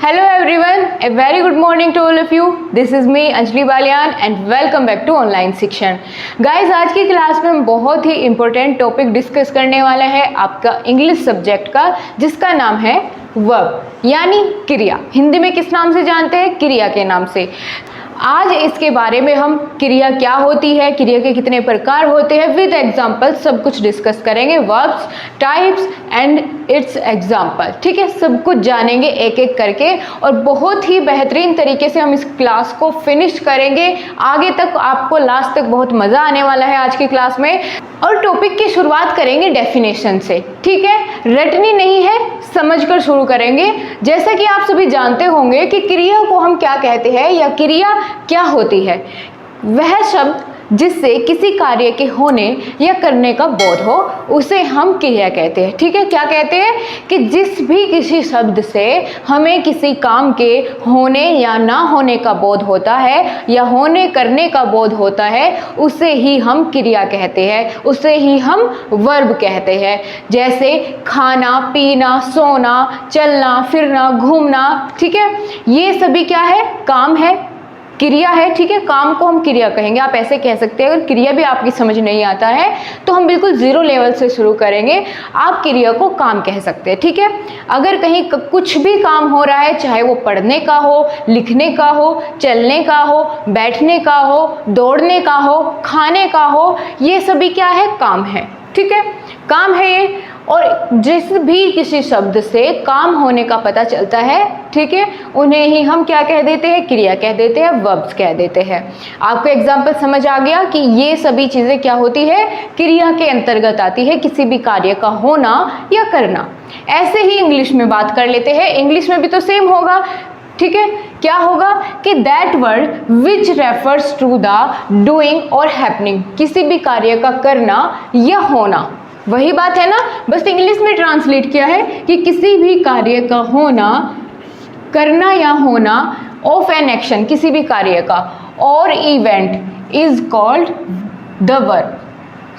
Hello everyone, a very good morning to all of you. This is me Anjali Baliyan and welcome back to online Shikshan. Guys आज की class में हम बहुत ही important topic discuss करने वाला है आपका इंग्लिश सब्जेक्ट का, जिसका नाम है वर्ब यानी क्रिया। हिंदी में किस नाम से जानते हैं? क्रिया के नाम से। आज इसके बारे में हम क्रिया क्या होती है, क्रिया के कितने प्रकार होते हैं विद एग्जाम्पल सब कुछ डिस्कस करेंगे। Verbs, types and it's example, ठीक है, सब कुछ जानेंगे एक एक करके और बहुत ही बेहतरीन तरीके से हम इस क्लास को फिनिश करेंगे। आगे तक आपको लास्ट तक बहुत मज़ा आने वाला है आज की क्लास में। और टॉपिक की शुरुआत करेंगे डेफिनेशन से, ठीक है, रटनी नहीं है, समझकर शुरू करेंगे। जैसा कि आप सभी जानते होंगे कि क्रिया को हम क्या कहते हैं या क्रिया क्या होती है। वह शब्द जिससे किसी कार्य के होने या करने का बोध हो उसे हम क्रिया कहते हैं, ठीक है। क्या कहते हैं कि जिस भी किसी शब्द से हमें किसी काम के होने या ना होने का बोध होता है या होने करने का बोध होता है उसे ही हम क्रिया कहते हैं, उसे ही हम वर्ब कहते हैं। जैसे खाना, पीना, सोना, चलना, फिरना, घूमना, ठीक है, ये सभी क्या है? काम है, क्रिया है, ठीक है। काम को हम क्रिया कहेंगे, आप ऐसे कह सकते हैं। अगर क्रिया भी आपकी समझ नहीं आता है तो हम बिल्कुल जीरो लेवल से शुरू करेंगे, आप क्रिया को काम कह सकते हैं, ठीक है। अगर कहीं कुछ भी काम हो रहा है, चाहे वो पढ़ने का हो, लिखने का हो, चलने का हो, बैठने का हो, दौड़ने का हो, खाने का हो, ये सभी क्या है? काम है, ठीक है, काम है ये। और जिस भी किसी शब्द से काम होने का पता चलता है, ठीक है, उन्हें ही हम क्या कह देते हैं? क्रिया कह देते हैं, वर्ब्स कह देते हैं। आपको एग्जाम्पल समझ आ गया कि ये सभी चीज़ें क्या होती है? क्रिया के अंतर्गत आती है, किसी भी कार्य का होना या करना। ऐसे ही इंग्लिश में बात कर लेते हैं। इंग्लिश में भी तो सेम होगा, ठीक है। क्या होगा कि that word which refers to the doing or happening, किसी भी कार्य का करना या होना। वही बात है ना, बस इंग्लिश में ट्रांसलेट किया है कि किसी भी कार्य का होना, करना या होना ऑफ एन एक्शन, किसी भी कार्य का, और event is called the verb.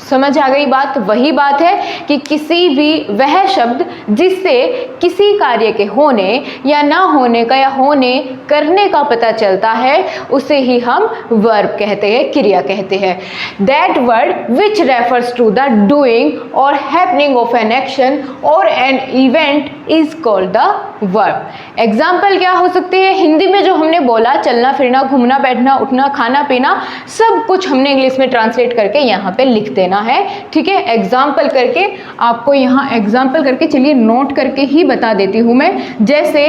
समझ आ गई बात? वही बात है कि किसी भी वह शब्द जिससे किसी कार्य के होने या ना होने का या होने करने का पता चलता है उसे ही हम वर्ब कहते हैं, क्रिया कहते हैं। That word which refers to the doing or happening of an action or an event is called the verb. Example क्या हो सकते हैं? हिंदी में जो हमने बोला, चलना फिरना, घूमना बैठना, उठना, खाना पीना, सब कुछ हमने इंग्लिश में ट्रांसलेट करके यहाँ पे लिख देना है, ठीक है। एग्जाम्पल करके आपको यहाँ एग्जाम्पल करके चलिए नोट करके ही बता देती हूँ मैं। जैसे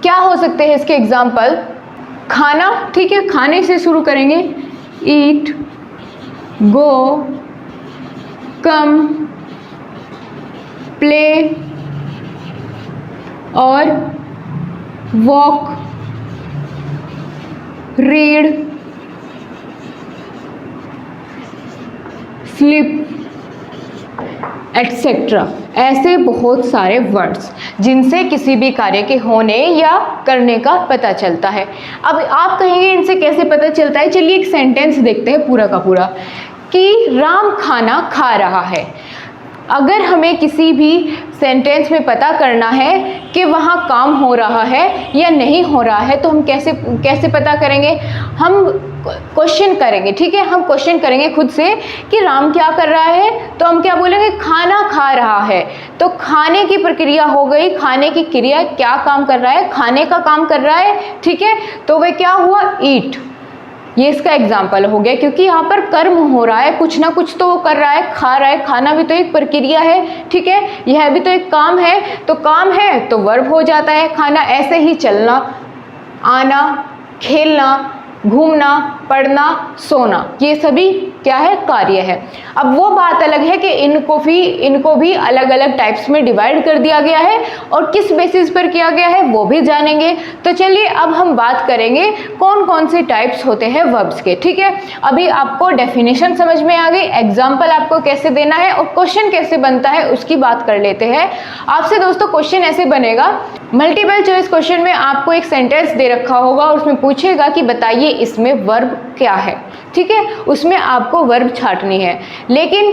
क्या हो सकते हैं इसके एग्जाम्पल? खाना, ठीक है, खाने से शुरू करेंगे। ईट, गो, कम, प्ले और वॉक, रीड, स्लीप एटसेट्रा। ऐसे बहुत सारे वर्ड्स जिनसे किसी भी कार्य के होने या करने का पता चलता है। अब आप कहेंगे इनसे कैसे पता चलता है? चलिए एक सेंटेंस देखते हैं पूरा का पूरा कि राम खाना खा रहा है। अगर हमें किसी भी सेंटेंस में पता करना है कि वहाँ काम हो रहा है या नहीं हो रहा है तो हम कैसे पता करेंगे? हम क्वेश्चन करेंगे, ठीक है। हम क्वेश्चन करेंगे खुद से कि राम क्या कर रहा है, तो हम क्या बोलेंगे? खाना खा रहा है। तो खाने की प्रक्रिया हो गई, खाने की क्रिया, क्या काम कर रहा है? खाने का काम कर रहा है, ठीक है। तो वह क्या हुआ? ईट। ये इसका एग्जाम्पल हो गया, क्योंकि यहाँ पर कर्म हो रहा है, कुछ ना कुछ तो वो कर रहा है, खा रहा है। खाना भी तो एक प्रक्रिया है, ठीक है, यह भी तो एक काम है, तो काम है तो वर्ब हो जाता है खाना। ऐसे ही चलना, आना, खेलना, घूमना, पढ़ना, सोना, ये सभी क्या है? कार्य है। अब वो बात अलग है कि इनको भी अलग अलग टाइप्स में डिवाइड कर दिया गया है और किस बेसिस पर किया गया है वो भी जानेंगे। तो चलिए अब हम बात करेंगे कौन कौन से टाइप्स होते हैं वर्ब्स के, ठीक है। अभी आपको डेफिनेशन समझ में आ गई, एग्जाम्पल आपको कैसे देना है और क्वेश्चन कैसे बनता है उसकी बात कर लेते हैं। आपसे दोस्तों क्वेश्चन ऐसे बनेगा, मल्टीपल चॉइस क्वेश्चन में आपको एक सेंटेंस दे रखा होगा और उसमें पूछेगा कि बताइए इसमें वर्ब क्या है, ठीक है। उसमें आपको वर्ब छांटनी है, लेकिन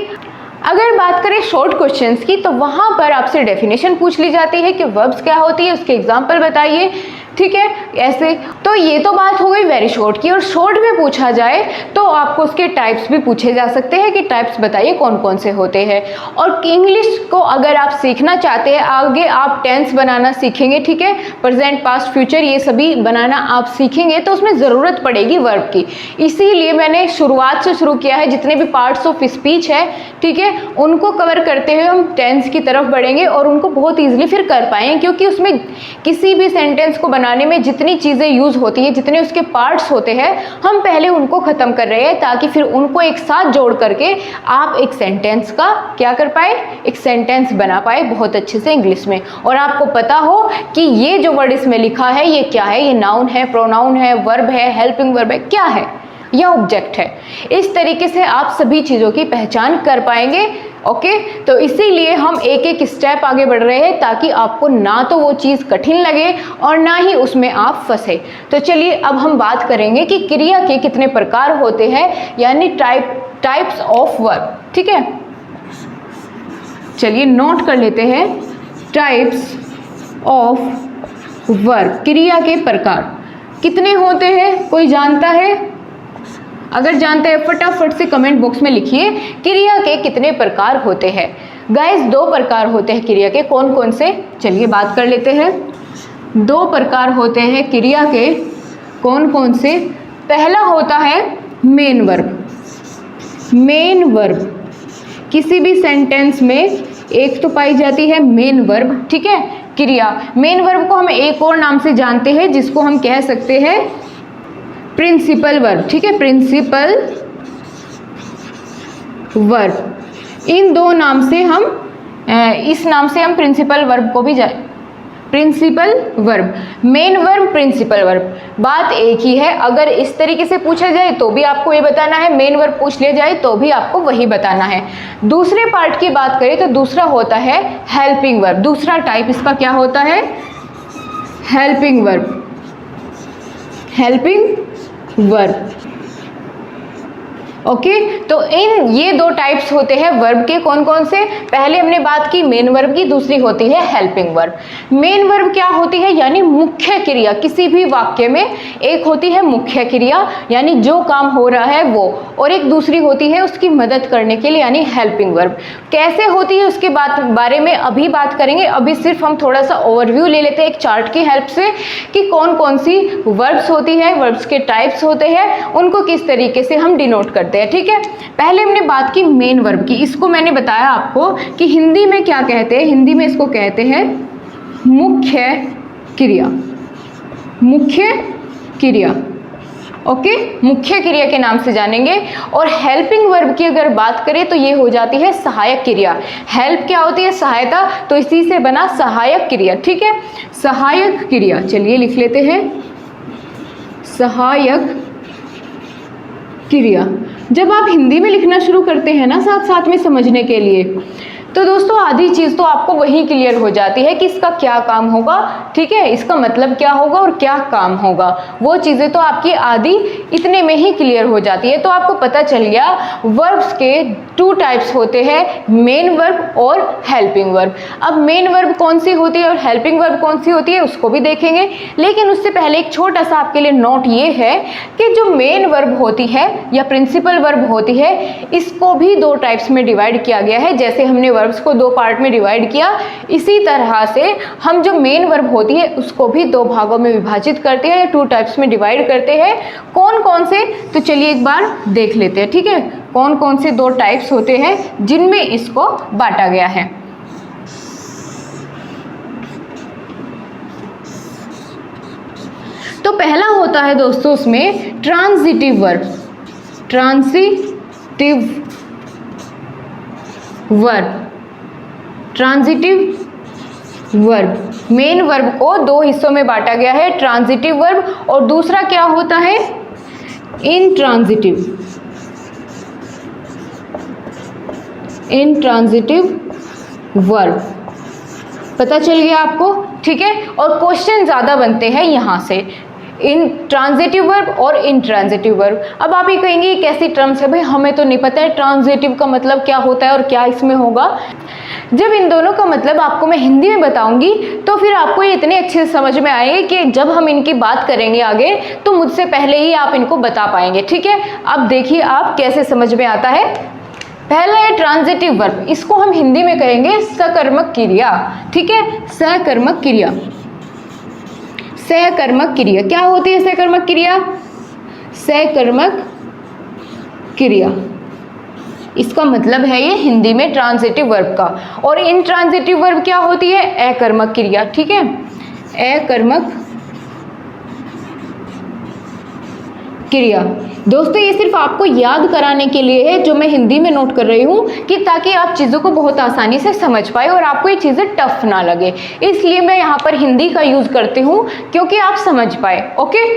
अगर बात करें शॉर्ट क्वेश्चंस की तो वहाँ पर आपसे डेफिनेशन पूछ ली जाती है कि वर्ब्स क्या होती है, उसके एग्जाम्पल बताइए, ठीक है, ऐसे। तो ये तो बात हो गई वेरी शॉर्ट की। और शॉर्ट में पूछा जाए तो आपको उसके टाइप्स भी पूछे जा सकते हैं कि टाइप्स बताइए कौन कौन से होते हैं। और इंग्लिश को अगर आप सीखना चाहते हैं, आगे आप टेंस बनाना सीखेंगे, ठीक है, प्रेजेंट पास्ट फ्यूचर ये सभी बनाना आप सीखेंगे, तो उसमें ज़रूरत पड़ेगी वर्ब की। इसीलिए मैंने शुरुआत से शुरू किया है, जितने भी पार्ट्स ऑफ स्पीच है, ठीक है, उनको कवर करते हुए हम टेंस की तरफ बढ़ेंगे और उनको बहुत ईजिली फिर कर पाएंगे, क्योंकि उसमें किसी भी सेंटेंस को बनाने में जितनी चीज़ें यूज़ होती है, जितने उसके पार्ट्स होते हैं, हम पहले उनको ख़त्म कर रहे हैं ताकि फिर उनको एक साथ जोड़ करके आप एक सेंटेंस का क्या कर पाए, एक सेंटेंस बना पाए बहुत अच्छे से इंग्लिश में। और आपको पता हो कि ये जो वर्ड इसमें लिखा है ये क्या है, ये नाउन है, प्रोनाउन है, वर्ब है, हेल्पिंग वर्ब है, क्या है, या ऑब्जेक्ट है। इस तरीके से आप सभी चीज़ों की पहचान कर पाएंगे। ओके, तो इसीलिए हम एक एक स्टेप आगे बढ़ रहे हैं ताकि आपको ना तो वो चीज़ कठिन लगे और ना ही उसमें आप फंसे। तो चलिए अब हम बात करेंगे कि क्रिया के कितने प्रकार होते हैं, यानी टाइप्स ऑफ वर्ब, ठीक है। चलिए नोट कर लेते हैं, टाइप्स ऑफ वर्ब, क्रिया के प्रकार कितने होते हैं, कोई जानता है? अगर जानते हैं फटाफट से कमेंट बॉक्स में लिखिए, क्रिया के कितने प्रकार होते हैं। गाइस 2 प्रकार होते हैं क्रिया के, कौन कौन से, चलिए बात कर लेते हैं। 2 प्रकार होते हैं क्रिया के, कौन कौन से? पहला होता है मेन वर्ब। मेन वर्ब किसी भी सेंटेंस में एक तो पाई जाती है मेन वर्ब, ठीक है, क्रिया। मेन वर्ब को हम एक और नाम से जानते हैं जिसको हम कह सकते हैं प्रिंसिपल वर्ब, ठीक है, प्रिंसिपल वर्ब। इन 2 नाम से हम इस नाम से हम प्रिंसिपल वर्ब को भी principal verb, main verb, principal verb, बात एक ही है। अगर इस तरीके से पूछा जाए तो भी आपको ये बताना है, मेन वर्ब पूछ लिया जाए तो भी आपको वही बताना है। दूसरे पार्ट की बात करें तो दूसरा होता है हेल्पिंग वर्ब। दूसरा टाइप इसका क्या होता है? Helping verb, helping verb. Okay, तो ये 2 टाइप्स होते हैं वर्ब के, कौन कौन से? पहले हमने बात की मेन वर्ब की, दूसरी होती है हेल्पिंग वर्ब। मेन वर्ब क्या होती है? यानी मुख्य क्रिया। किसी भी वाक्य में एक होती है मुख्य क्रिया, यानी जो काम हो रहा है वो, और एक दूसरी होती है उसकी मदद करने के लिए, यानी हेल्पिंग वर्ब। कैसे होती है उसके बारे में अभी बात करेंगे। अभी सिर्फ हम थोड़ा सा ओवरव्यू ले लेते हैं एक चार्ट की हेल्प से कि कौन कौन सी वर्ब्स होती है, वर्ब्स के टाइप्स होते हैं, उनको किस तरीके से हम डिनोट करते हैं, ठीक है। पहले हमने बात की मेन वर्ब की। इसको मैंने बताया आपको कि हिंदी में क्या कहते हैं, हिंदी में इसको कहते हैं मुख्य क्रिया, मुख्य क्रिया। ओके, मुख्य क्रिया के नाम से जानेंगे। और हेल्पिंग वर्ब की अगर बात करें तो ये हो जाती है सहायक क्रिया। हेल्प क्या होती है? सहायता, तो इसी से बना सहायक क्रिया, ठीक है, सहायक क्रिया। चलिए लिख लेते हैं सहायक क्रिया। जब आप हिंदी में लिखना शुरू करते हैं ना साथ साथ में समझने के लिए, तो दोस्तों आधी चीज़ तो आपको वही क्लियर हो जाती है कि इसका क्या काम होगा, ठीक है, इसका मतलब क्या होगा और क्या काम होगा। वो चीज़ें तो आपकी आधी इतने में ही क्लियर हो जाती है। तो आपको पता चल गया वर्ब्स के 2 टाइप्स होते हैं, मेन वर्ब और हेल्पिंग वर्ब। अब मेन वर्ब कौन सी होती है और हेल्पिंग वर्ब कौन सी होती है उसको भी देखेंगे, लेकिन उससे पहले एक छोटा सा आपके लिए नोट ये है कि जो मेन वर्ब होती है या प्रिंसिपल वर्ब होती है, इसको भी 2 टाइप्स में डिवाइड किया गया है। जैसे हमने वर्ब्स को 2 पार्ट में डिवाइड किया, इसी तरह से हम जो मेन वर्ब होती है उसको भी 2 भागों में विभाजित करते हैं, 2 टाइप्स में डिवाइड करते हैं। कौन कौन से? तो चलिए एक बार देख लेते हैं, ठीक है, कौन कौन से 2 टाइप्स होते हैं जिनमें इसको बांटा गया है। तो पहला होता है दोस्तों उसमें transitive verb, transitive verb, transitive verb. Main verb को 2 हिस्सों में बांटा गया है, ट्रांजिटिव वर्ब और दूसरा क्या होता है? Intransitive, intransitive verb. पता चल गया आपको, ठीक है। और क्वेश्चन ज़्यादा बनते हैं यहाँ से। इन ट्रांजिटिव वर्ब और इंट्रांजिटिव वर्ब। अब आप ये कहेंगे ये कैसी टर्म्स है भाई, हमें तो नहीं पता है ट्रांजिटिव का मतलब क्या होता है और क्या इसमें होगा। जब इन दोनों का मतलब आपको मैं हिंदी में बताऊंगी तो फिर आपको ये इतने अच्छे से समझ में आएंगे कि जब हम इनकी बात करेंगे आगे तो मुझसे पहले ही आप इनको बता पाएंगे। ठीक है, अब देखिए आप कैसे समझ में आता है। पहला है ट्रांजिटिव वर्ब, इसको हम हिंदी में कहेंगे सकर्मक क्रिया। ठीक है, सकर्मक क्रिया। सहकर्मक क्रिया क्या होती है? सहकर्मक क्रिया, सहकर्मक क्रिया इसका मतलब है ये हिंदी में ट्रांजिटिव वर्ब का। और इंट्रांजिटिव वर्ब क्या होती है? अकर्मक क्रिया। ठीक है, अकर्मक क्रिया। दोस्तों ये सिर्फ आपको याद कराने के लिए है जो मैं हिंदी में नोट कर रही हूँ, कि ताकि आप चीज़ों को बहुत आसानी से समझ पाए और आपको ये चीज़ें टफ ना लगे, इसलिए मैं यहाँ पर हिंदी का यूज़ करती हूँ क्योंकि आप समझ पाए। ओके,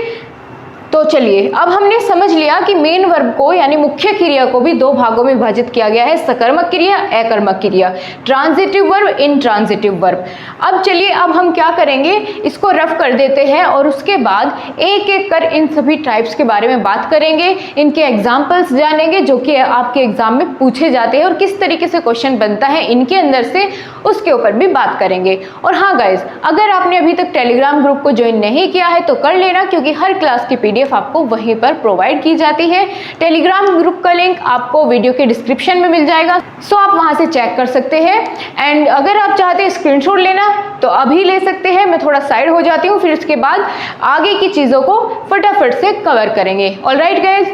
तो चलिए अब हमने समझ लिया कि मेन वर्ब को यानी मुख्य क्रिया को भी दो भागों में विभाजित किया गया है, सकर्मक क्रिया, अकर्मक क्रिया, ट्रांजिटिव वर्ब, इंट्रांजिटिव वर्ब। अब चलिए अब हम क्या करेंगे, इसको रफ कर देते हैं और उसके बाद एक एक कर इन सभी टाइप्स के बारे में बात करेंगे, इनके एग्जाम्पल्स जानेंगे जो कि आपके एग्जाम में पूछे जाते हैं और किस तरीके से क्वेश्चन बनता है इनके अंदर से, उसके ऊपर भी बात करेंगे। और हाँ गाइज, अगर आपने अभी तक टेलीग्राम ग्रुप को ज्वाइन नहीं किया है तो कर लेना, क्योंकि हर क्लास की पीडीएफ आपको वहीं पर प्रोवाइड की जाती है। टेलीग्राम ग्रुप का लिंक आपको वीडियो के डिस्क्रिप्शन में मिल जाएगा, सो आप वहां से चेक कर सकते हैं। एंड अगर आप चाहते हैं स्क्रीनशॉट लेना तो अभी ले सकते हैं, मैं थोड़ा साइड हो जाती हूँ, फिर उसके बाद आगे की चीजों को फटाफट से कवर करेंगे। ऑलराइट गाइज,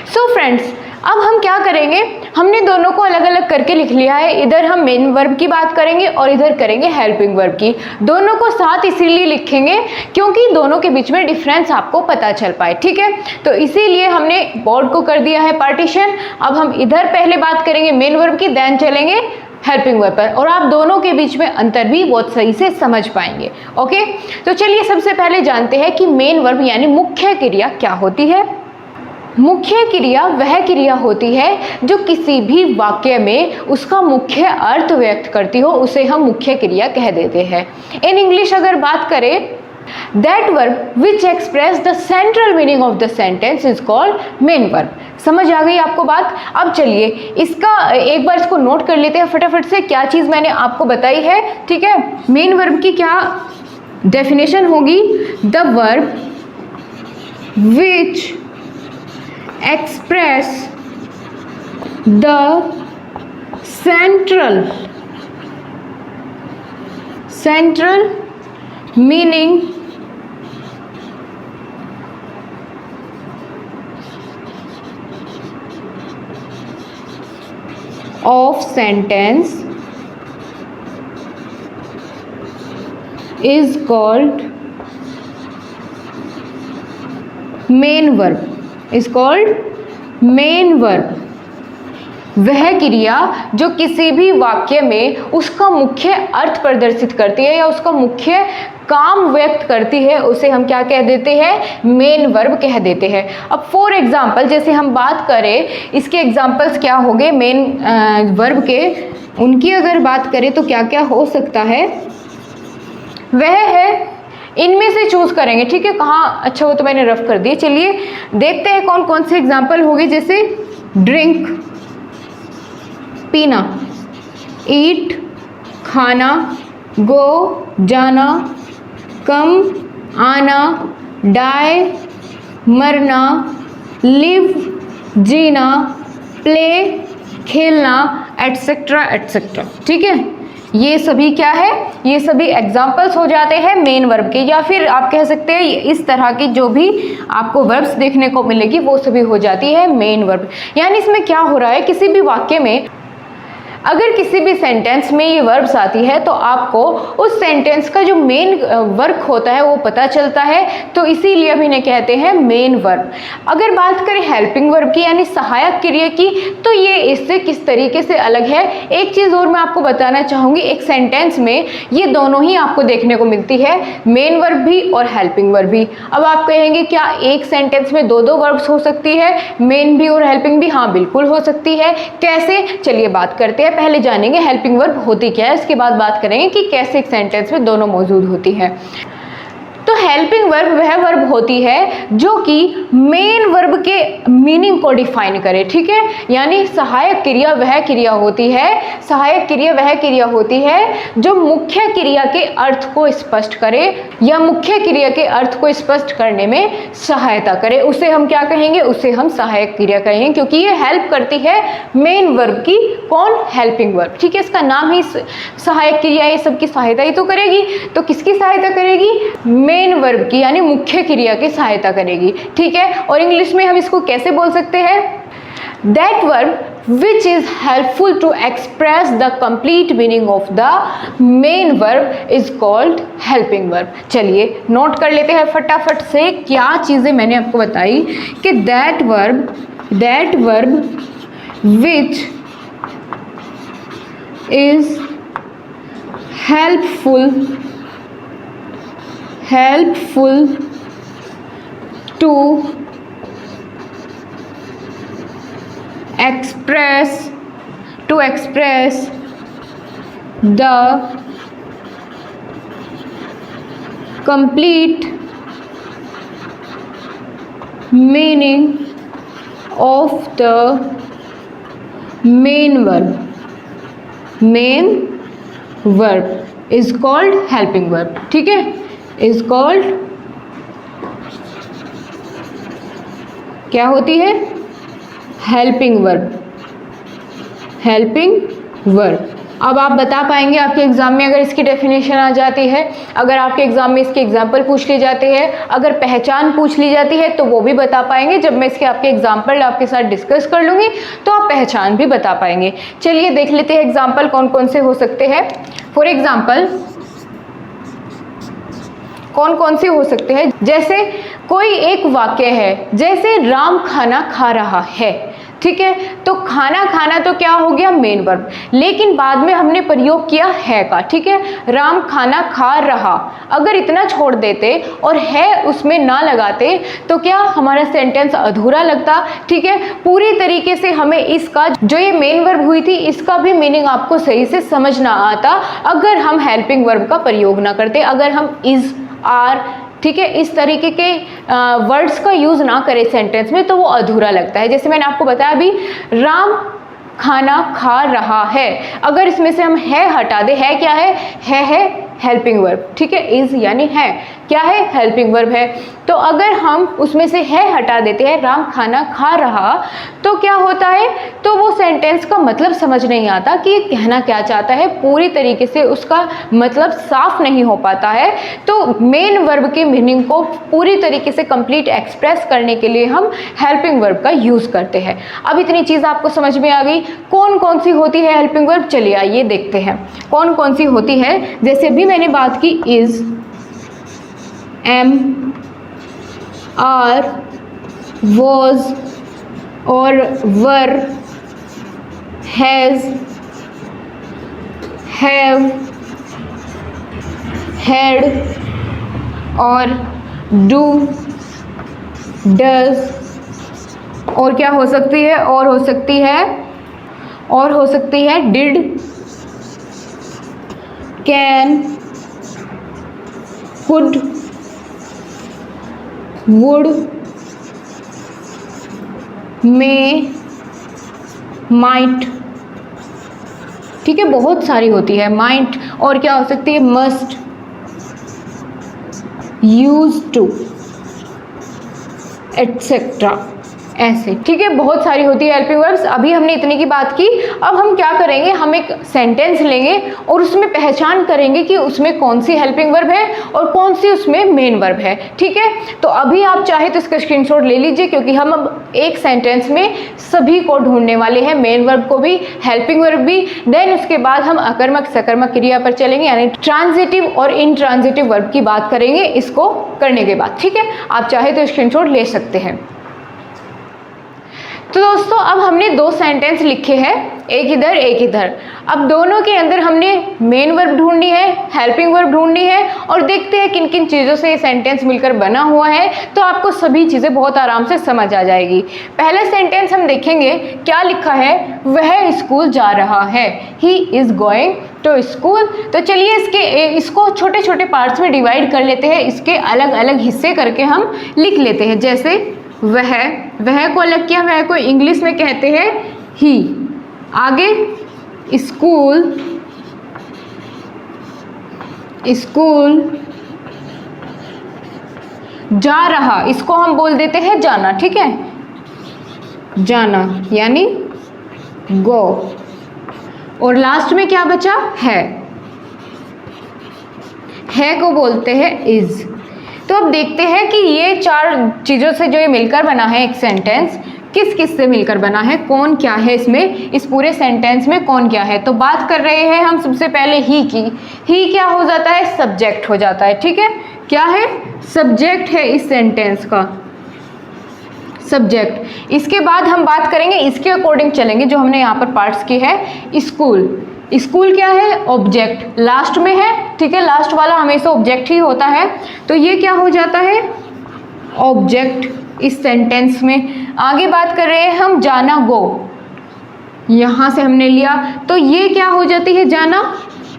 सो फ्रेंड्स अब हम क्या करेंगे, हमने दोनों को अलग अलग करके लिख लिया है। इधर हम मेन वर्ब की बात करेंगे और इधर करेंगे हेल्पिंग वर्ब की। दोनों को साथ इसीलिए लिखेंगे क्योंकि दोनों के बीच में डिफरेंस आपको पता चल पाए। ठीक है, तो इसीलिए हमने बोर्ड को कर दिया है पार्टीशन। अब हम इधर पहले बात करेंगे मेन वर्ब की, देन चलेंगे हेल्पिंग वर्ब पर, और आप दोनों के बीच में अंतर भी बहुत सही से समझ पाएंगे। ओके, तो चलिए सबसे पहले जानते हैं कि मेन वर्ब यानी मुख्य क्रिया क्या होती है। मुख्य क्रिया वह क्रिया होती है जो किसी भी वाक्य में उसका मुख्य अर्थ व्यक्त करती हो, उसे हम मुख्य क्रिया कह देते हैं। इन इंग्लिश अगर बात करें, that verb which express the central meaning of the sentence is called main verb. समझ आ गई आपको बात? अब चलिए इसका एक बार इसको नोट कर लेते हैं फटाफट से, क्या चीज़ मैंने आपको बताई है। ठीक है, मेन वर्ब की क्या डेफिनेशन होगी? The verb which express the central meaning of sentence is called main verb, is called main verb. वह क्रिया जो किसी भी वाक्य में उसका मुख्य अर्थ प्रदर्शित करती है या उसका मुख्य काम व्यक्त करती है, उसे हम क्या कह देते हैं? मेन वर्ब कह देते हैं। अब फॉर एग्जाम्पल जैसे हम बात करें, इसके एग्जाम्पल्स क्या होंगे मेन वर्ब के, उनकी अगर बात करें तो क्या क्या हो सकता है, वह है इनमें से चूज करेंगे। ठीक है, कहाँ अच्छा वो तो मैंने रफ कर दिए। चलिए देखते हैं कौन कौन से एग्जाम्पल होंगे, जैसे ड्रिंक पीना, ईट खाना, गो जाना, कम आना, डाई मरना, लिव जीना, प्ले खेलना, एटसेट्रा एटसेट्रा। ठीक है, ये सभी क्या है? ये सभी एग्जाम्पल्स हो जाते हैं मेन वर्ब के, या फिर आप कह सकते हैं इस तरह की जो भी आपको वर्ब्स देखने को मिलेगी वो सभी हो जाती है मेन वर्ब। यानी इसमें क्या हो रहा है, किसी भी वाक्य में अगर किसी भी सेंटेंस में ये वर्ब्स आती है तो आपको उस सेंटेंस का जो मेन वर्क होता है वो पता चलता है, तो इसीलिए हम इन्हें कहते हैं मेन वर्ब। अगर बात करें हेल्पिंग वर्ब की यानी सहायक क्रिया की, तो ये इससे किस तरीके से अलग है। एक चीज़ और मैं आपको बताना चाहूँगी, एक सेंटेंस में ये दोनों ही आपको देखने को मिलती है, मेन वर्ब भी और हेल्पिंग वर्ब भी। अब आप कहेंगे क्या एक सेंटेंस में दो दो वर्ब्स हो सकती है, मेन भी और हेल्पिंग भी? हाँ बिल्कुल हो सकती है। कैसे, चलिए बात करते हैं। पहले जानेंगे हेल्पिंग वर्ब होती क्या है, इसके बाद बात करेंगे कि कैसे एक सेंटेंस में दोनों मौजूद होती है। तो हेल्पिंग वर्ब वह वर्ब होती है जो कि मेन वर्ब के मीनिंग को डिफाइन करे, ठीक है। यानी सहायक क्रिया वह क्रिया होती है, सहायक क्रिया वह क्रिया होती है जो मुख्य क्रिया के अर्थ को स्पष्ट करे या मुख्य क्रिया के अर्थ को स्पष्ट करने में सहायता करे, उसे हम क्या कहेंगे, उसे हम सहायक क्रिया कहेंगे, क्योंकि ये हेल्प करती है मेन वर्ब की। कौन? हेल्पिंग वर्ब, ठीक है। इसका नाम ही सहायक क्रिया है, सबकी सहायता ही तो करेगी। तो किसकी सहायता करेगी? मेन वर्ब की, यानी मुख्य क्रिया की सहायता करेगी, ठीक है। और इंग्लिश में हम इसको कैसे बोल सकते हैं? That verb which is helpful to express the complete meaning of the main verb is called helping verb. चलिए नोट कर लेते हैं फटाफट से क्या चीजें मैंने आपको बताई कि that verb which is helpful to express the complete meaning of the main verb is called helping verb, ठीक है। इज कॉल्ड क्या होती है? Helping verb. अब आप बता पाएंगे आपके एग्जाम में अगर इसकी डेफिनेशन आ जाती है, अगर आपके एग्जाम में इसके एग्जाम्पल पूछ लिए जाते हैं, अगर पहचान पूछ ली जाती है तो वो भी बता पाएंगे। जब मैं इसके आपके एग्जाम्पल आपके साथ डिस्कस कर लूँगी तो आप पहचान भी बता पाएंगे। चलिए देख लेते हैं एग्जाम्पल कौन कौन से हो सकते हैं। फॉर एग्जाम्पल कौन कौन से हो सकते हैं? जैसे कोई एक वाक्य है, जैसे राम खाना खा रहा है, ठीक है। तो खाना तो क्या हो गया? Main verb. लेकिन बाद में हमने प्रयोग किया है का, ठीक है। राम खाना खा रहा, अगर इतना छोड़ देते और है उसमें ना लगाते तो क्या हमारा सेंटेंस अधूरा लगता, ठीक है। पूरी तरीके से हमें इसका जो ये मेन वर्ब हुई थी इसका भी मीनिंग आपको सही से समझ ना आता अगर हम हेल्पिंग वर्ब का प्रयोग ना करते, अगर हम इज, आर, ठीक है, इस तरीके के वर्ड्स का यूज ना करे सेंटेंस में तो वो अधूरा लगता है। जैसे मैंने आपको बताया अभी, राम खाना खा रहा है, अगर इसमें से हम है हटा दे, है क्या है हेल्पिंग वर्ब, ठीक है। इज यानी है, क्या है? हेल्पिंग वर्ब है। तो अगर हम उसमें से है हटा देते हैं, राम खाना खा रहा, तो क्या होता है? तो वो सेंटेंस का मतलब समझ नहीं आता कि ये कहना क्या चाहता है, पूरी तरीके से उसका मतलब साफ नहीं हो पाता है। तो मेन वर्ब के मीनिंग को पूरी तरीके से कंप्लीट एक्सप्रेस करने के लिए हम हेल्पिंग वर्ब का यूज करते हैं। अब इतनी चीज आपको समझ में आ गई कौन कौन सी होती है हेल्पिंग वर्ब। चलिए आइए देखते हैं कौन कौन सी होती है। जैसे भी मैंने बात की इज, एम, आर, वॉज और वर, हैज, हैव, हैड और डू, डज, और क्या हो सकती है? और हो सकती है did, can, could, would, may, might, ठीक है। बहुत सारी होती है माइट, और क्या हो सकती है? मस्ट, यूज टू, एटसेट्रा, ऐसे, ठीक है। बहुत सारी होती है हेल्पिंग वर्ब्स। अभी हमने इतने की बात की। अब हम क्या करेंगे, हम एक सेंटेंस लेंगे और उसमें पहचान करेंगे कि उसमें कौन सी हेल्पिंग वर्ब है और कौन सी उसमें मेन वर्ब है, ठीक है। तो अभी आप चाहे तो इसका स्क्रीनशॉट ले लीजिए, क्योंकि हम अब एक सेंटेंस में सभी को ढूंढने वाले हैं, मेन वर्ब को भी, हेल्पिंग वर्ब भी। देन उसके बाद हम अकर्मक सकर्मक क्रिया पर चलेंगे, यानी ट्रांजिटिव और इनट्रांजिटिव वर्ब की बात करेंगे इसको करने के बाद, ठीक है। आप चाहे तो स्क्रीनशॉट ले सकते हैं। तो दोस्तों अब हमने दो सेंटेंस लिखे हैं, एक इधर एक इधर। अब दोनों के अंदर हमने मेन वर्ब ढूंढनी है, हेल्पिंग वर्ब ढूंढनी है और देखते हैं किन किन चीज़ों से ये सेंटेंस मिलकर बना हुआ है, तो आपको सभी चीज़ें बहुत आराम से समझ आ जाएगी। पहला सेंटेंस हम देखेंगे क्या लिखा है, वह स्कूल जा रहा है, he is going to school. तो चलिए इसको छोटे छोटे पार्ट्स में डिवाइड कर लेते हैं, इसके अलग अलग हिस्से करके हम लिख लेते हैं। जैसे वह को अलग किया, वह को इंग्लिश में कहते हैं ही। आगे स्कूल जा रहा, इसको हम बोल देते हैं जाना, ठीक है, जाना यानी गो। और लास्ट में क्या बचा, है को बोलते हैं इज। तो अब देखते हैं कि ये चार चीज़ों से जो ये मिलकर बना है एक सेंटेंस, किस किस से मिलकर बना है, कौन क्या है इसमें, इस पूरे सेंटेंस में कौन क्या है। तो बात कर रहे हैं हम सबसे पहले ही की। ही क्या हो जाता है, सब्जेक्ट हो जाता है, ठीक है, क्या है, सब्जेक्ट है इस सेंटेंस का, सब्जेक्ट। इसके बाद हम बात करेंगे, इसके अकॉर्डिंग चलेंगे जो हमने यहाँ पर पार्ट्स की है। स्कूल क्या है, ऑब्जेक्ट, लास्ट में है, ठीक है, लास्ट वाला हमेशा ऑब्जेक्ट ही होता है, तो ये क्या हो जाता है, ऑब्जेक्ट इस सेंटेंस में। आगे बात कर रहे हैं हम जाना, गो, यहाँ से हमने लिया, तो ये क्या हो जाती है, जाना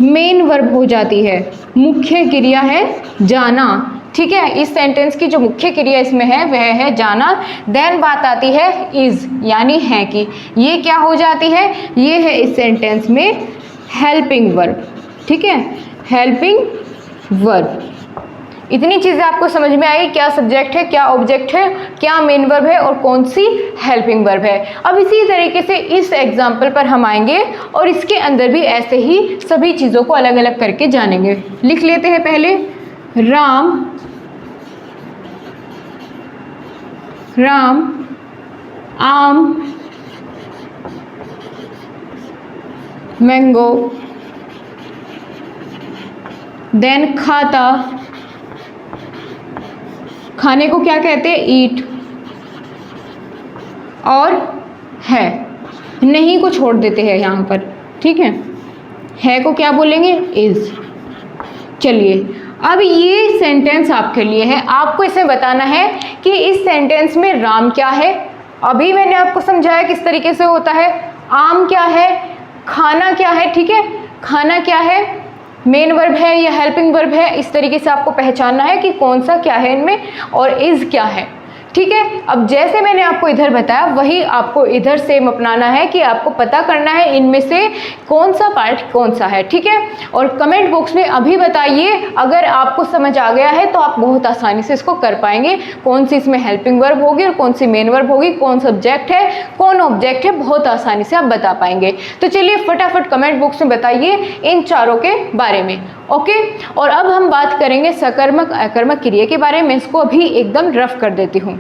मेन वर्ब हो जाती है, मुख्य क्रिया है जाना, ठीक है। इस सेंटेंस की जो मुख्य क्रिया इसमें है वह है जाना। देन बात आती है इज यानी है कि, ये क्या हो जाती है, ये है इस सेंटेंस में हेल्पिंग वर्ब, ठीक है, हेल्पिंग वर्ब। इतनी चीज़ें आपको समझ में आई, क्या सब्जेक्ट है, क्या ऑब्जेक्ट है, क्या मेन वर्ब है और कौन सी हेल्पिंग वर्ब है। अब इसी तरीके से इस एग्जाम्पल पर हम आएंगे और इसके अंदर भी ऐसे ही सभी चीज़ों को अलग अलग करके जानेंगे। लिख लेते हैं पहले, राम आम मैंगो, देन खाता, खाने को क्या कहते हैं, ईट, और है, नहीं को छोड़ देते हैं यहाँ पर, ठीक है को क्या बोलेंगे, इज। चलिए अब ये सेंटेंस आपके लिए है, आपको इसमें बताना है कि इस सेंटेंस में राम क्या है, अभी मैंने आपको समझाया किस तरीके से होता है, आम क्या है, खाना क्या है, ठीक है, खाना क्या है, मेन वर्ब है या हेल्पिंग वर्ब है, इस तरीके से आपको पहचानना है कि कौन सा क्या है इनमें, और इज क्या है, ठीक है। अब जैसे मैंने आपको इधर बताया वही आपको इधर सेम अपनाना है कि आपको पता करना है इनमें से कौन सा पार्ट कौन सा है, ठीक है। और कमेंट बॉक्स में अभी बताइए, अगर आपको समझ आ गया है तो आप बहुत आसानी से इसको कर पाएंगे, कौन सी इसमें हेल्पिंग वर्ब होगी और कौन सी मेन वर्ब होगी, कौन सब्जेक्ट है कौन ऑब्जेक्ट है, बहुत आसानी से आप बता पाएंगे। तो चलिए फटाफट कमेंट बॉक्स में बताइए इन चारों के बारे में, ओके। और अब हम बात करेंगे सकर्मक अकर्मक क्रिया के बारे में, इसको अभी एकदम रफ कर देती हूँ।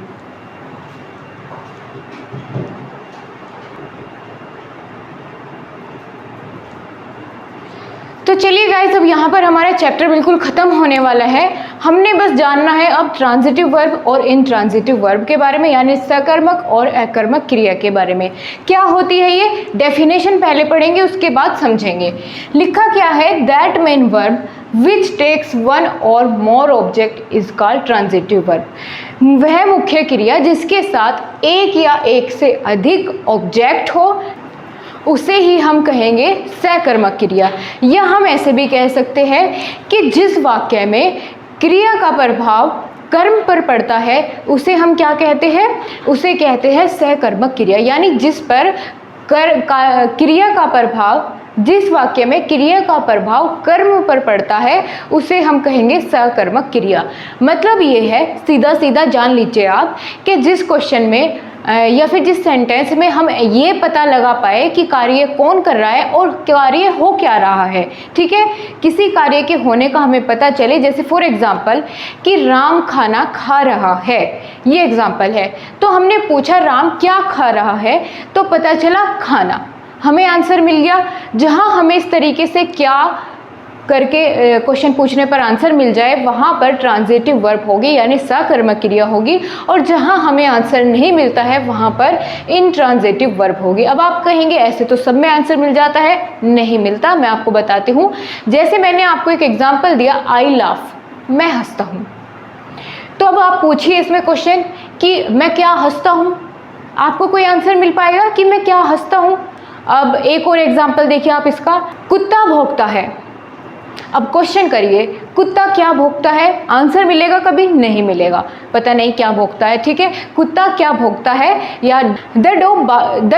तो चलिए गाइस, अब यहाँ पर हमारा चैप्टर बिल्कुल ख़त्म होने वाला है। हमने बस जानना है अब ट्रांजिटिव वर्ब और इनट्रांजिटिव वर्ब के बारे में, यानी सकर्मक और अकर्मक क्रिया के बारे में। क्या होती है ये, डेफिनेशन पहले पढ़ेंगे उसके बाद समझेंगे। लिखा क्या है, that main verb which takes one or more object is called transitive verb. वह मुख्य क्रिया जिसके साथ एक या एक से अधिक ऑब्जेक्ट हो उसे ही हम कहेंगे सकर्मक क्रिया। या हम ऐसे भी कह सकते हैं कि जिस वाक्य में क्रिया का प्रभाव कर्म पर पड़ता है उसे हम क्या कहते हैं, उसे कहते हैं सकर्मक क्रिया। यानी जिस पर क्रिया का प्रभाव, जिस वाक्य में क्रिया का प्रभाव कर्म पर पड़ता है उसे हम कहेंगे सकर्मक क्रिया। मतलब ये है, सीधा सीधा जान लीजिए आप, कि जिस क्वेश्चन में या फिर जिस सेंटेंस में हम ये पता लगा पाए कि कार्य कौन कर रहा है और कार्य हो क्या रहा है, ठीक है, किसी कार्य के होने का हमें पता चले। जैसे फॉर एग्जांपल कि राम खाना खा रहा है, ये एग्जांपल है। तो हमने पूछा राम क्या खा रहा है, तो पता चला खाना, हमें आंसर मिल गया। जहाँ हमें इस तरीके से क्या करके क्वेश्चन पूछने पर आंसर मिल जाए, वहाँ पर ट्रांजिटिव वर्ब होगी यानी सकर्मक क्रिया होगी, और जहाँ हमें आंसर नहीं मिलता है वहाँ पर इनट्रांजिटिव वर्ब होगी। अब आप कहेंगे ऐसे तो सब में आंसर मिल जाता है, नहीं मिलता। मैं आपको बताती हूँ। जैसे मैंने आपको एक एग्जाम्पल दिया, आई लाफ, मैं हंसता हूँ। तो अब आप पूछिए इसमें क्वेश्चन कि मैं क्या हंसता हूँ, आपको कोई आंसर मिल पाएगा कि मैं क्या हंसता हूँ? अब एक और एग्जाम्पल देखिए आप इसका, कुत्ता भौंकता है। अब क्वेश्चन करिए, कुत्ता क्या भौंकता है? आंसर मिलेगा कभी? नहीं मिलेगा, पता नहीं क्या भौंकता है। ठीक है, कुत्ता क्या भौंकता है, या द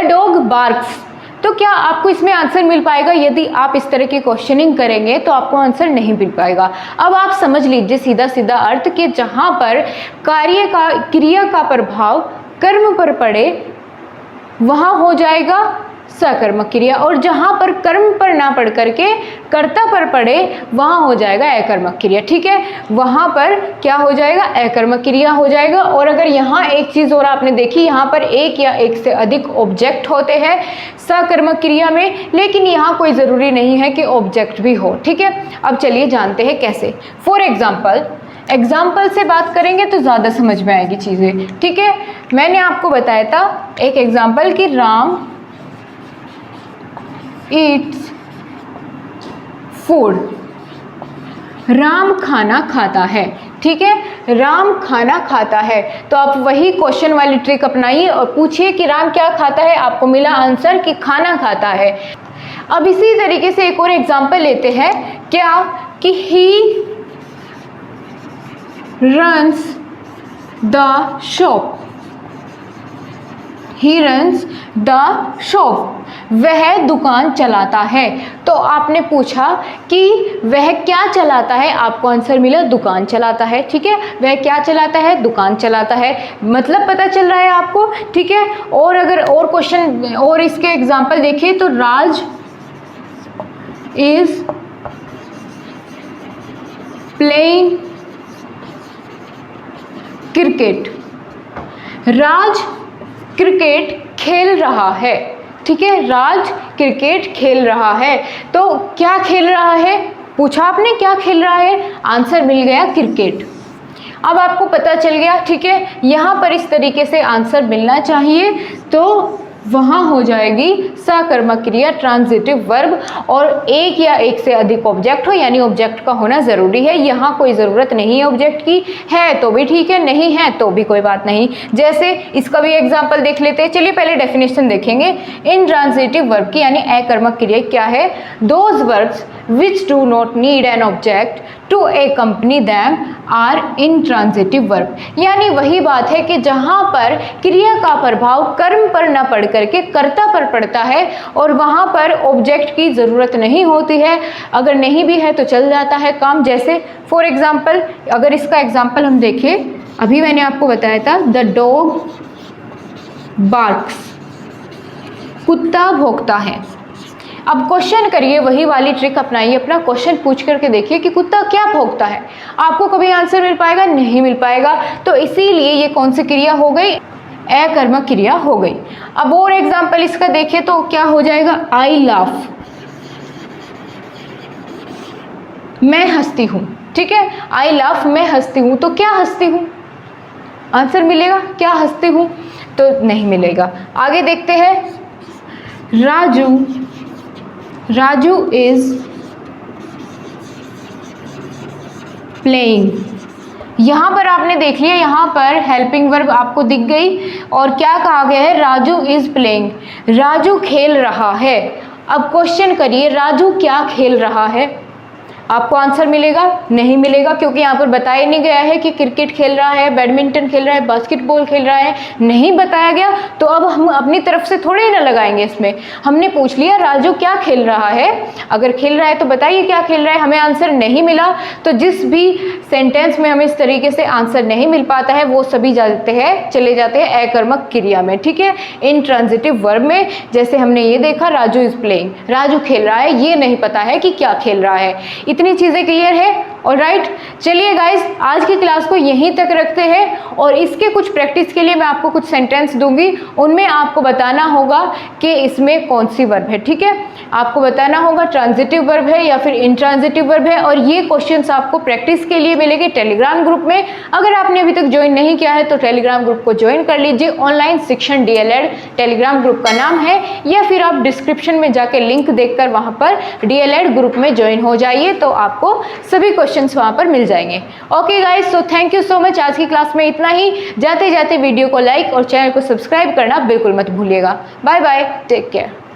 डॉग बार्क्स। तो क्या आपको इसमें आंसर मिल पाएगा? यदि आप इस तरह की क्वेश्चनिंग करेंगे तो आपको आंसर नहीं मिल पाएगा। अब आप समझ लीजिए सीधा सीधा अर्थ कि जहाँ पर क्रिया का प्रभाव कर्म पर पड़े वहाँ हो जाएगा सकर्मक क्रिया, और जहाँ पर कर्म पर ना पढ़ करके कर्ता पर पड़े वहाँ हो जाएगा अकर्मक क्रिया। ठीक है, वहाँ पर क्या हो जाएगा? अकर्मक क्रिया हो जाएगा। और अगर यहाँ एक चीज़ और आपने देखी, यहाँ पर एक या एक से अधिक ऑब्जेक्ट होते हैं सकर्मक क्रिया में, लेकिन यहाँ कोई ज़रूरी नहीं है कि ऑब्जेक्ट भी हो। ठीक है, अब चलिए जानते हैं कैसे। फॉर एग्जाम्पल से बात करेंगे तो ज़्यादा समझ में आएगी चीज़ें। ठीक है, मैंने आपको बताया था एक एग्जाम्पल कि राम ईट्स फूड, राम खाना खाता है। ठीक है, राम खाना खाता है। तो आप वही क्वेश्चन वाली ट्रिक अपनाइए और पूछिए कि राम क्या खाता है, आपको मिला आंसर कि खाना खाता है। अब इसी तरीके से एक और एग्जाम्पल लेते हैं, क्या कि ही runs the shop, he runs the shop, वह दुकान चलाता है। तो आपने पूछा कि वह क्या चलाता है, आपको आंसर मिला दुकान चलाता है। ठीक है, वह क्या चलाता है? दुकान चलाता है, मतलब पता चल रहा है आपको। ठीक है, और अगर और क्वेश्चन और इसके एग्जाम्पल देखिए तो Raj is playing cricket, Raj cricket खेल रहा है। ठीक है, राज क्रिकेट खेल रहा है। तो क्या खेल रहा है? पूछा आपने क्या खेल रहा है, आंसर मिल गया क्रिकेट। अब आपको पता चल गया। ठीक है, यहाँ पर इस तरीके से आंसर मिलना चाहिए, तो वहाँ हो जाएगी सकर्मक क्रिया ट्रांजिटिव वर्ब, और एक या एक से अधिक ऑब्जेक्ट हो, यानी ऑब्जेक्ट का होना ज़रूरी है। यहाँ कोई ज़रूरत नहीं है ऑब्जेक्ट की, है तो भी ठीक है, नहीं है तो भी कोई बात नहीं। जैसे इसका भी एग्जाम्पल देख लेते हैं। चलिए पहले डेफिनेशन देखेंगे इनट्रांजिटिव वर्ब की, यानी अकर्मक क्रिया क्या है। Those verbs which do not need an object to accompany them are intransitive verb, यानी वही बात है कि जहाँ पर क्रिया का प्रभाव कर्म पर न पड़ करके कर्ता पर पड़ता है और वहाँ पर ऑब्जेक्ट की ज़रूरत नहीं होती है, अगर नहीं भी है तो चल जाता है काम। जैसे फॉर एग्जाम्पल, अगर इसका एग्जाम्पल हम देखें, अभी मैंने आपको बताया था द डॉग बार्क्स, कुत्ता भौंकता है। अब क्वेश्चन करिए, वही वाली ट्रिक अपनाइए, अपना क्वेश्चन पूछ करके देखिए कि कुत्ता क्या भौंकता है। आपको कभी आंसर मिल पाएगा? नहीं मिल पाएगा। तो इसीलिए ये कौन सी क्रिया हो गई? अकर्मक क्रिया हो गई। अब और एग्जाम्पल इसका देखिए तो क्या हो जाएगा? आई लाफ, मैं हंसती हूँ। ठीक है, आई लाफ, मैं हंसती हूँ। तो क्या हंसती हूँ? आंसर मिलेगा क्या हंसती हूँ? तो नहीं मिलेगा। आगे देखते हैं, राजू इज प्लेइंग। यहाँ पर आपने देख लिया, यहाँ पर हेल्पिंग वर्ब आपको दिख गई और क्या कहा गया है? राजू इज प्लेइंग, राजू खेल रहा है। अब क्वेश्चन करिए, राजू क्या खेल रहा है? आपको आंसर मिलेगा? नहीं मिलेगा, क्योंकि यहाँ पर बताया नहीं गया है कि क्रिकेट खेल रहा है, बैडमिंटन खेल रहा है, बास्केटबॉल खेल रहा है, नहीं बताया गया। तो अब हम अपनी तरफ से थोड़े ही ना लगाएंगे इसमें। हमने पूछ लिया राजू क्या खेल रहा है, अगर खेल रहा है तो बताइए क्या खेल रहा है, हमें आंसर नहीं मिला। तो जिस भी सेंटेंस में हमें इस तरीके से आंसर नहीं मिल पाता है वो सभी चले जाते हैं अकर्मक क्रिया में। ठीक है, इनट्रांजिटिव वर्ब में जैसे हमने ये देखा, राजू इज प्लेइंग, राजू खेल रहा है, ये नहीं पता है कि क्या खेल रहा है। इतनी चीज़ें क्लियर है। ऑलराइट, चलिए गाइज आज की क्लास को यहीं तक रखते हैं और इसके कुछ प्रैक्टिस के लिए मैं आपको कुछ सेंटेंस दूंगी, उनमें आपको बताना होगा कि इसमें कौन सी वर्ब है। ठीक है, आपको बताना होगा ट्रांजिटिव वर्ब है या फिर इंट्रांजिटिव वर्ब है, और ये क्वेश्चंस आपको प्रैक्टिस के लिए मिलेंगे टेलीग्राम ग्रुप में। अगर आपने अभी तक ज्वाइन नहीं किया है तो टेलीग्राम ग्रुप को ज्वाइन कर लीजिए। ऑनलाइन शिक्षण डीएलएड टेलीग्राम ग्रुप का नाम है, या फिर आप डिस्क्रिप्शन में जाके लिंक देखकर वहां पर डीएलएड ग्रुप में ज्वाइन हो जाइए, तो आपको सभी क्वेश्चंस वहां पर मिल जाएंगे। Okay guys, so thank you so much. आज की क्लास में इतना ही। जाते जाते वीडियो को लाइक और चैनल को सब्सक्राइब करना बिल्कुल मत भूलिएगा। Bye bye, take care.